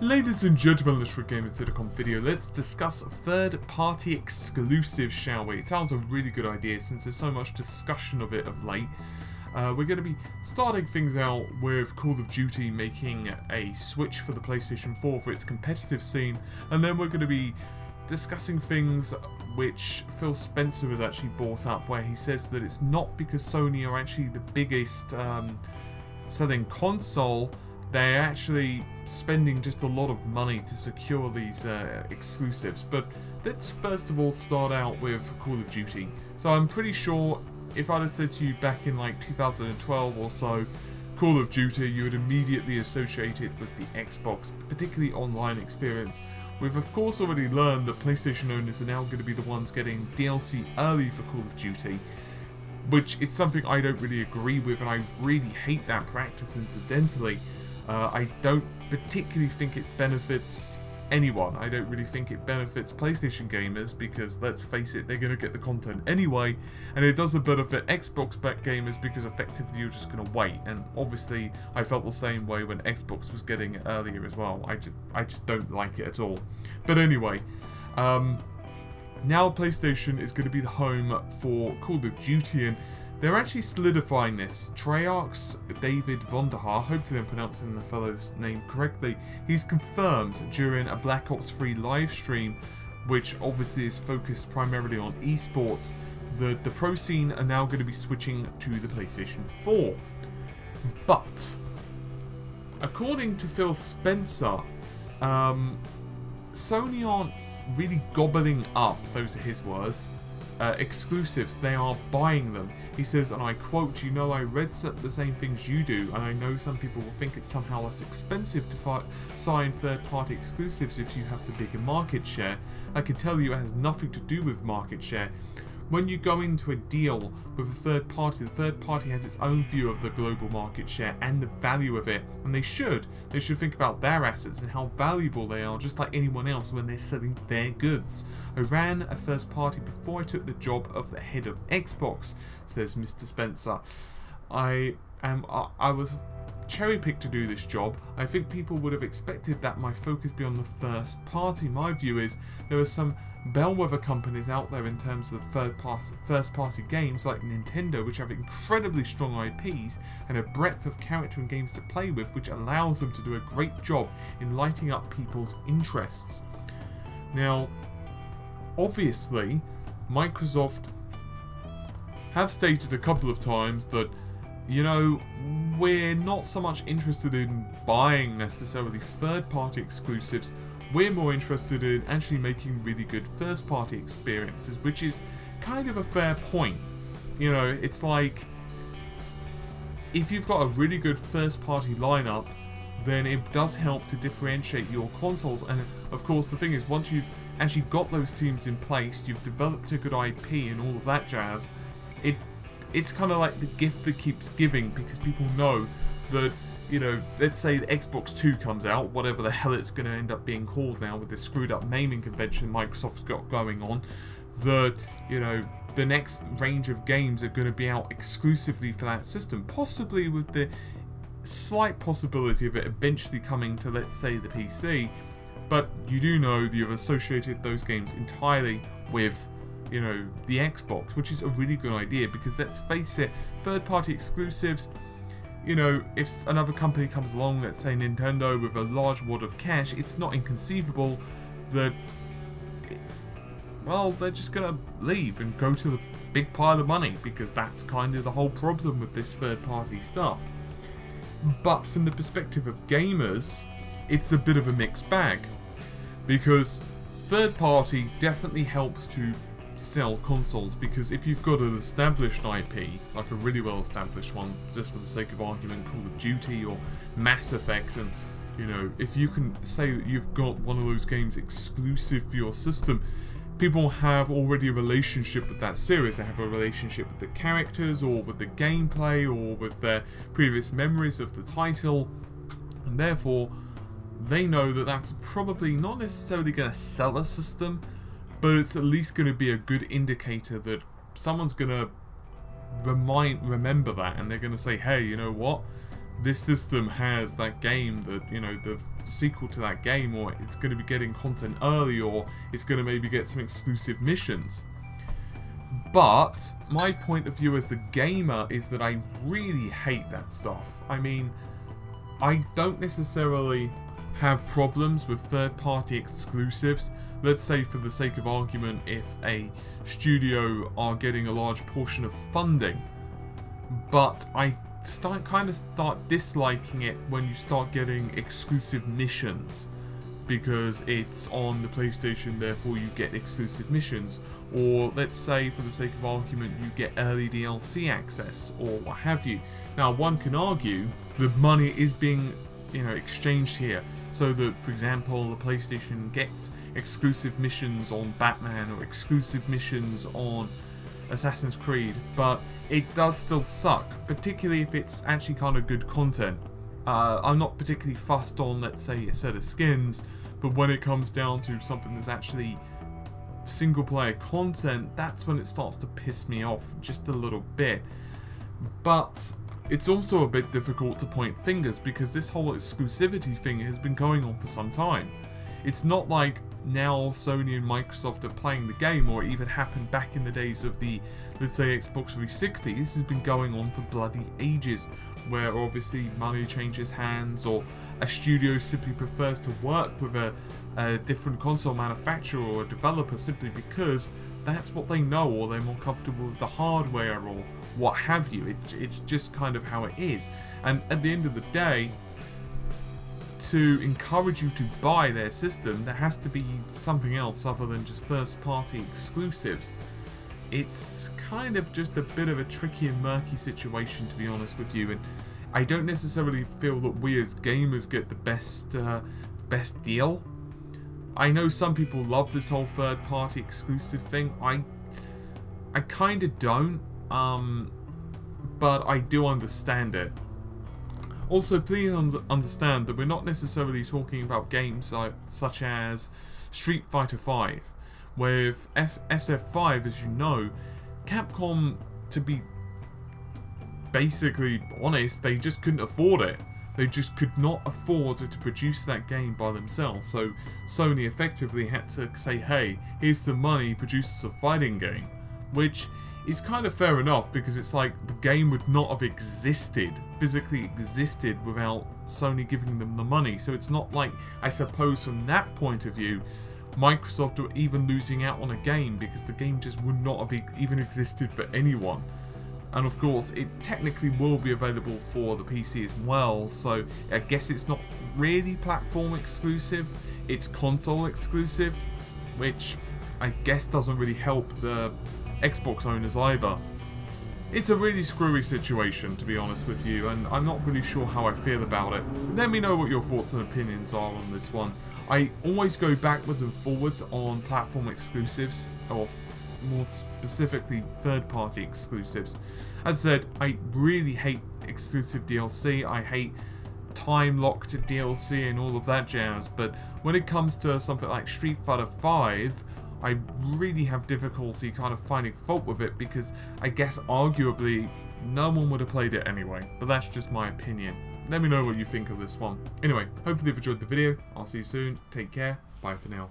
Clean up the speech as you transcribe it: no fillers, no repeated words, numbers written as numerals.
Ladies and gentlemen, let's gaming.com video. Let's discuss third-party exclusives, shall we? It sounds a really good idea since there's so much discussion of it of late. We're going to be starting things out with Call of Duty making a switch for the PlayStation 4 for its competitive scene, and then we're going to be discussing things which Phil Spencer has actually brought up, where he says that it's not because Sony are actually the biggest selling console. They're actually spending just a lot of money to secure these exclusives. But let's first of all start out with Call of Duty. So I'm pretty sure if I'd have said to you back in like 2012 or so, Call of Duty, you would immediately associate it with the Xbox, particularly online experience. We've of course already learned that PlayStation owners are now going to be the ones getting DLC early for Call of Duty, which is something I don't really agree with, and I really hate that practice incidentally. I don't particularly think it benefits anyone. I don't really think it benefits PlayStation gamers because, let's face it, they're going to get the content anyway, and it doesn't benefit Xbox back gamers because effectively you're just going to wait. And obviously I felt the same way when Xbox was getting it earlier as well. I just don't like it at all. But anyway, now PlayStation is going to be the home for Call of Duty, and they're actually solidifying this. Treyarch's David Vonderhaar, hopefully I'm pronouncing the fellow's name correctly, he's confirmed during a Black Ops 3 live stream, which obviously is focused primarily on esports, that the pro scene are now going to be switching to the PlayStation 4. But according to Phil Spencer, Sony aren't really gobbling up, those are his words, exclusives. They are buying them. He says, and I quote, "You know, I read the same things you do, and I know some people will think it's somehow less expensive to sign third-party exclusives if you have the bigger market share. I can tell you it has nothing to do with market share. When you go into a deal with a third party, the third party has its own view of the global market share and the value of it, and they should think about their assets and how valuable they are, just like anyone else when they're selling their goods. I ran a first party before I took the job of the head of Xbox," says Mr. Spencer. I was cherry-picked to do this job. I think people would have expected that my focus be on the first party. My view is there are some bellwether companies out there in terms of first party games like Nintendo, which have incredibly strong IPs and a breadth of character and games to play with, which allows them to do a great job in lighting up people's interests. Now, obviously, Microsoft have stated a couple of times that, you know, we're not so much interested in buying necessarily third-party exclusives. We're more interested in actually making really good first-party experiences, which is kind of a fair point. You know, it's like, if you've got a really good first-party lineup, then it does help to differentiate your consoles. And of course, the thing is, once you've actually got those teams in place, you've developed a good IP and all of that jazz, it's kind of like the gift that keeps giving, because people know that, you know, let's say the Xbox 2 comes out, whatever the hell it's going to end up being called now with this screwed up naming convention Microsoft's got going on, that, you know, the next range of games are going to be out exclusively for that system, possibly with the slight possibility of it eventually coming to, let's say, the PC, but you do know that you've associated those games entirely with, you know, the Xbox, which is a really good idea, because let's face it, third-party exclusives, you know, if another company comes along, let's say Nintendo, with a large wad of cash, it's not inconceivable that, well, they're just going to leave and go to the big pile of money, because that's kind of the whole problem with this third-party stuff. But from the perspective of gamers, it's a bit of a mixed bag, because third-party definitely helps to sell consoles, because if you've got an established IP, like a really well established one, just for the sake of argument, Call of Duty or Mass Effect, and, you know, if you can say that you've got one of those games exclusive for your system, people have already a relationship with that series. They have a relationship with the characters, or with the gameplay, or with their previous memories of the title, and therefore they know that that's probably not necessarily going to sell a system, but it's at least going to be a good indicator that someone's going to remember that, and they're going to say, hey, you know what, this system has that game that, you know, the sequel to that game, or it's going to be getting content early, or it's going to maybe get some exclusive missions. But my point of view as the gamer is that I really hate that stuff. I mean, I don't necessarily have problems with third-party exclusives. Let's say, for the sake of argument, if a studio are getting a large portion of funding, but I kind of start disliking it when you start getting exclusive missions because it's on the PlayStation, therefore you get exclusive missions. Or let's say, for the sake of argument, you get early DLC access or what have you. Now, one can argue the money is being, you know, exchanged here, so that, for example, the PlayStation gets exclusive missions on Batman or exclusive missions on Assassin's Creed, but it does still suck, particularly if it's actually kind of good content. I'm not particularly fussed on, let's say, a set of skins, but when it comes down to something that's actually single player content, that's when it starts to piss me off just a little bit. But it's also a bit difficult to point fingers because this whole exclusivity thing has been going on for some time. It's not like now Sony and Microsoft are playing the game, or it even happened back in the days of the, let's say, Xbox 360. This has been going on for bloody ages, where obviously money changes hands, or a studio simply prefers to work with a different console manufacturer or a developer simply because that's what they know, or they're more comfortable with the hardware, or what have you. It's just kind of how it is. And at the end of the day, to encourage you to buy their system, there has to be something else other than just first-party exclusives. It's kind of just a bit of a tricky and murky situation, to be honest with you, and I don't necessarily feel that we as gamers get the best deal. I know some people love this whole third-party exclusive thing. I kind of don't, but I do understand it. Also, please understand that we're not necessarily talking about games such as Street Fighter V. With SF5, as you know, Capcom, to be basically honest, they just couldn't afford it. They just could not afford to produce that game by themselves. So Sony effectively had to say, hey, here's some money, produce us a fighting game. Which is kind of fair enough, because it's like the game would not have physically existed without Sony giving them the money. So it's not like, I suppose from that point of view, Microsoft were even losing out on a game, because the game just would not have even existed for anyone. And of course, it technically will be available for the PC as well, so I guess it's not really platform exclusive, it's console exclusive, which I guess doesn't really help the Xbox owners either. It's a really screwy situation, to be honest with you, and I'm not really sure how I feel about it. Let me know what your thoughts and opinions are on this one. I always go backwards and forwards on platform exclusives, or more specifically third-party exclusives. As I said, I really hate exclusive DLC, I hate time-locked DLC and all of that jazz, but when it comes to something like Street Fighter V, I really have difficulty kind of finding fault with it, because I guess arguably no one would have played it anyway, but that's just my opinion. Let me know what you think of this one. Anyway, hopefully you've enjoyed the video, I'll see you soon, take care, bye for now.